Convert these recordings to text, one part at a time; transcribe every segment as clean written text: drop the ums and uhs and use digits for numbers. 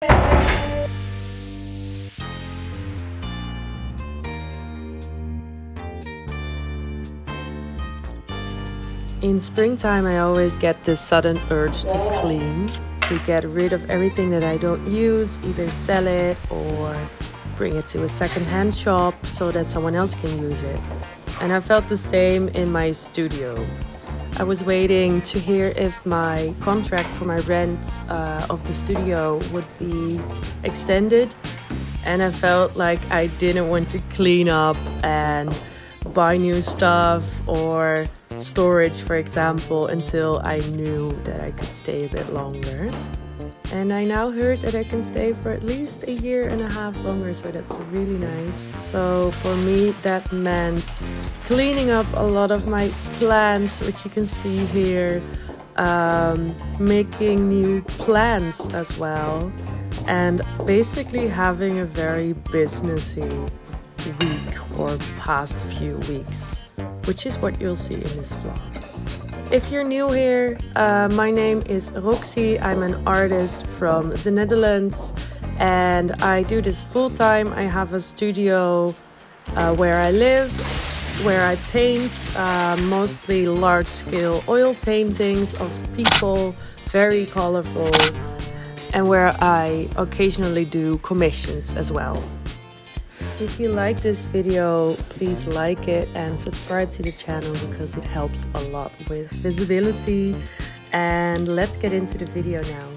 In springtime, I always get this sudden urge to clean, to get rid of everything that I don't use, either sell it or bring it to a secondhand shop so that someone else can use it. And I felt the same in my studio. I was waiting to hear if my contract for my rent of the studio would be extended, and I felt like I didn't want to clean up and buy new stuff or storage, for example, until I knew that I could stay a bit longer. And I now heard that I can stay for at least a year and a half longer, so that's really nice. So for me, that meant cleaning up a lot of my plants, which you can see here, making new plants as well, and basically having a very businessy week or past few weeks, which is what you'll see in this vlog. If you're new here, my name is Roxy. I'm an artist from the Netherlands and I do this full-time. I have a studio where I live, where I paint mostly large-scale oil paintings of people, very colorful, and where I occasionally do commissions as well. If you like this video, please like it and subscribe to the channel because it helps a lot with visibility. And let's get into the video now.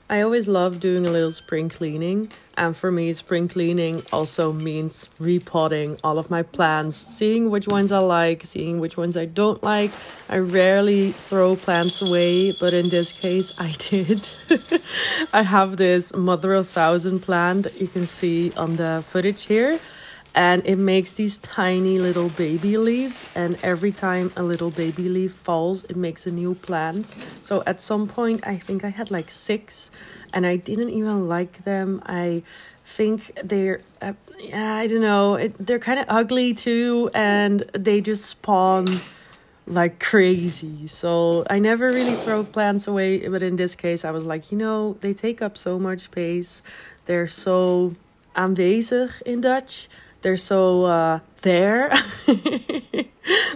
I always love doing a little spring cleaning, and for me spring cleaning also means repotting all of my plants, seeing which ones I like, seeing which ones I don't like. I rarely throw plants away, but in this case I did. I have this mother of thousand plant that you can see on the footage here, and it makes these tiny little baby leaves, and every time a little baby leaf falls, it makes a new plant. So at some point, I think I had like 6, and I didn't even like them. I think they're, I don't know, they're kind of ugly too, and they just spawn like crazy. So I never really throw plants away, but in this case, I was like, you know, they take up so much space. They're so aanwezig in Dutch. They're so there.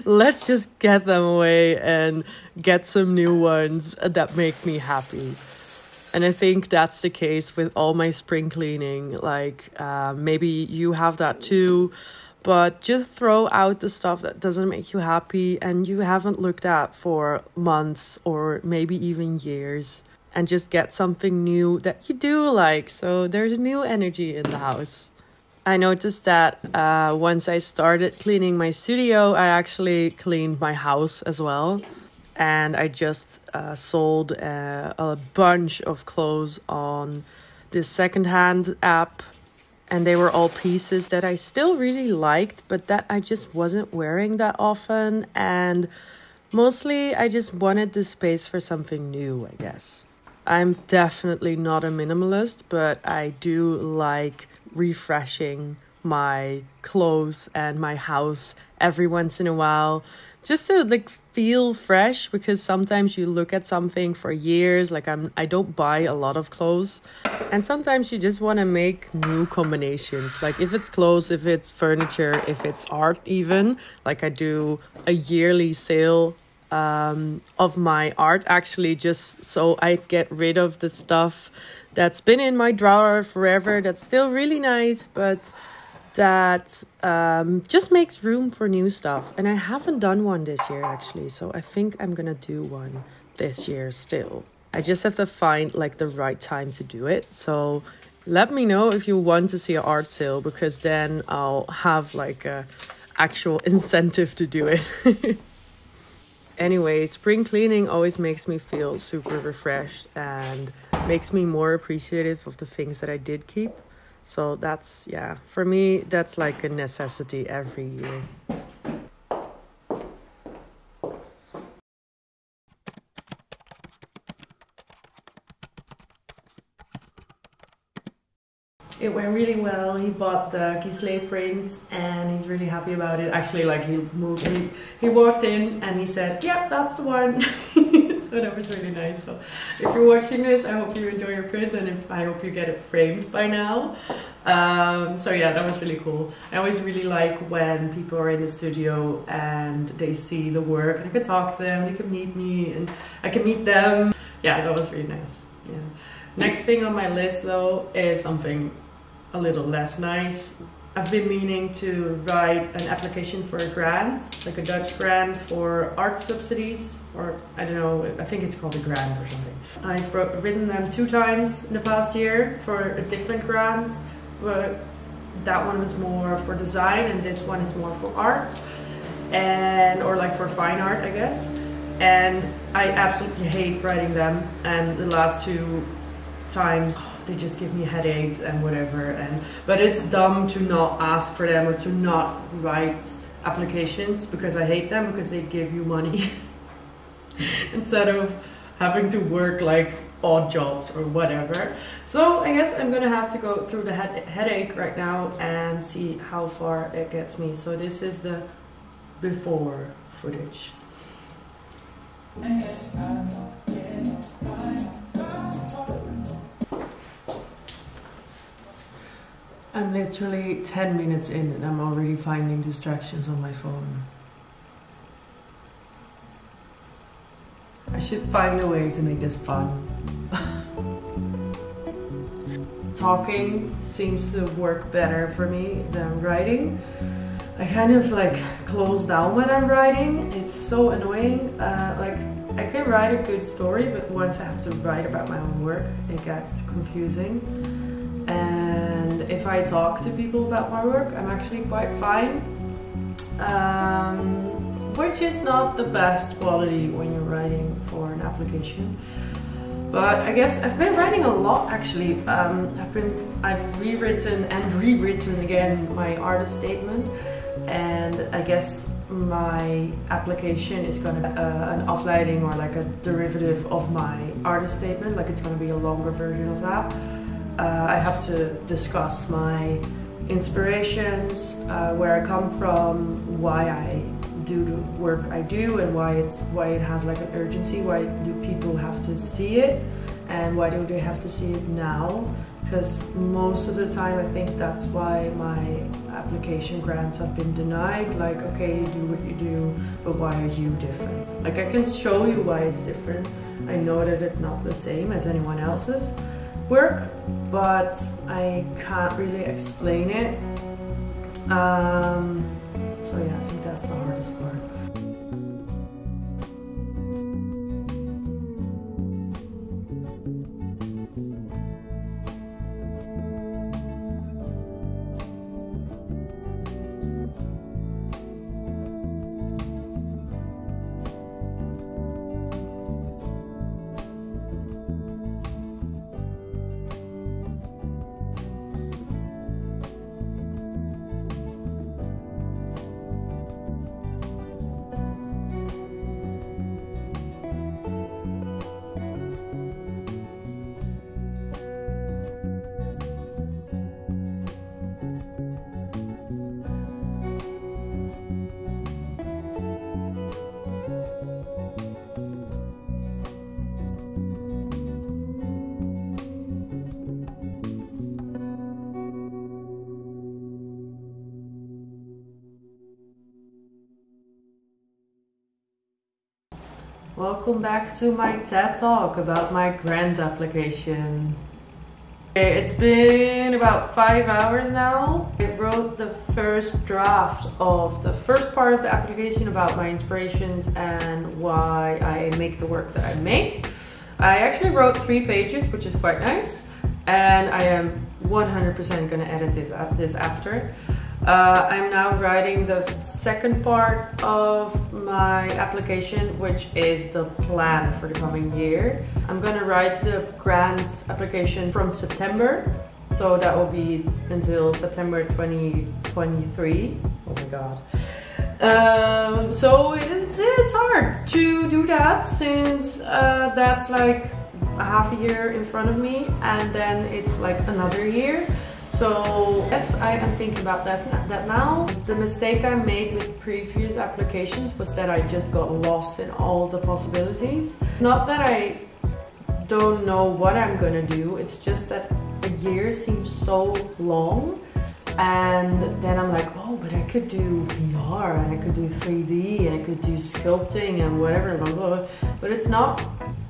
Let's just get them away and get some new ones that make me happy. And I think that's the case with all my spring cleaning. Like maybe you have that too, but just throw out the stuff that doesn't make you happy and you haven't looked at for months or maybe even years, and just get something new that you do like. So there's a new energy in the house. I noticed that once I started cleaning my studio, I actually cleaned my house as well. And I just sold a bunch of clothes on this secondhand app. And they were all pieces that I still really liked, but that I just wasn't wearing that often. And mostly I just wanted the space for something new, I guess. I'm definitely not a minimalist, but I do like refreshing my clothes and my house every once in a while, just to like feel fresh, because sometimes you look at something for years. Like I don't buy a lot of clothes, and sometimes you just want to make new combinations, like if it's clothes, if it's furniture, if it's art even. Like I do a yearly sale of my art, actually, just so I get rid of the stuff that's been in my drawer forever, that's still really nice, but that just makes room for new stuff. And I haven't done one this year actually, so I think I'm gonna do one this year still. I just have to find like the right time to do it. So let me know if you want to see an art sale, because then I'll have like a actual incentive to do it. Anyway, spring cleaning always makes me feel super refreshed and makes me more appreciative of the things that I did keep. So that's, yeah, for me, that's like a necessity every year. It went really well. He bought the Gisle print and he's really happy about it. Actually, like he walked in and he said, "Yep, that's the one." So that was really nice. So if you're watching this, I hope you enjoy your print, and I hope you get it framed by now. So yeah, that was really cool. I always really like when people are in the studio and they see the work and I can talk to them, they can meet me and I can meet them. Yeah, that was really nice. Yeah. Next thing on my list though is something a little less nice. I've been meaning to write an application for a grant, like a Dutch grant for art subsidies, or I don't know, I think it's called a grant or something. I've written them 2 times in the past year for a different grant, but that one was more for design and this one is more for art, and or like for fine art, I guess. And I absolutely hate writing them, and the last 2 times they just give me headaches and whatever, but it's dumb to not ask for them or to not write applications, because I hate them because they give you money instead of having to work like odd jobs or whatever. So I guess I'm gonna have to go through the headache right now and see how far it gets me. So this is the before footage. I'm literally 10 minutes in and I'm already finding distractions on my phone. I should find a way to make this fun. Talking seems to work better for me than writing. I kind of like close down when I'm writing. It's so annoying. Like I can write a good story, but once I have to write about my own work, it gets confusing. And if I talk to people about my work, I'm actually quite fine, which is not the best quality when you're writing for an application. But I guess I've been writing a lot actually. I've rewritten and rewritten again my artist statement, and I guess my application is gonna be an afleiding or like a derivative of my artist statement. Like it's gonna be a longer version of that. I have to discuss my inspirations, where I come from, why I do the work I do, and why it has like an urgency. Why do people have to see it, and why do they have to see it now? Because most of the time I think that's why my application grants have been denied. Like, okay, you do what you do, but why are you different? Like I can show you why it's different. I know that it's not the same as anyone else's work, but I can't really explain it. So yeah, I think that's the hardest part. Welcome back to my TED Talk about my grant application. It's been about 5 hours now. I wrote the first draft of the first part of the application about my inspirations and why I make the work that I make. I actually wrote 3 pages, which is quite nice, and I am 100% gonna edit this after. I'm now writing the second part of my application, which is the plan for the coming year. I'm gonna write the grant application from September, so that will be until September 2023. Oh my god. So it's hard to do that, since that's like a half a year in front of me, and then it's like another year. So yes, I am thinking about that now. The mistake I made with previous applications was that I just got lost in all the possibilities. Not that I don't know what I'm gonna do, it's just that a year seems so long. And then I'm like, oh, but I could do VR and I could do 3D and I could do sculpting and whatever, blah, blah, blah. But it's not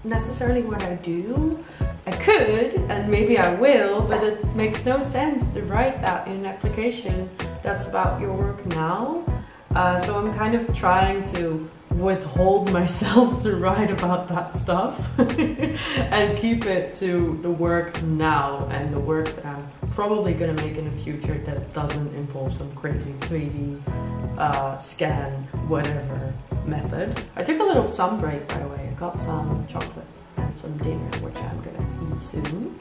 necessarily what I do. I could, and maybe I will, but it makes no sense to write that in an application that's about your work now. So I'm kind of trying to withhold myself to write about that stuff and keep it to the work now and the work that I'm probably gonna make in the future that doesn't involve some crazy 3D scan whatever method. I took a little sun break, by the way. I got some chocolate and some dinner, which I'm gonna eat soon.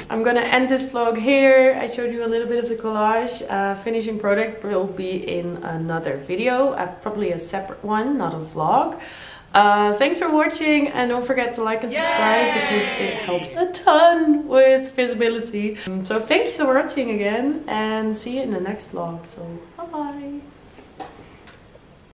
I'm gonna end this vlog here. I showed you a little bit of the collage. Finishing product will be in another video, probably a separate one, not a vlog. Thanks for watching, and don't forget to like and subscribe because it helps a ton with visibility. So thanks for watching again, and see you in the next vlog. So bye bye.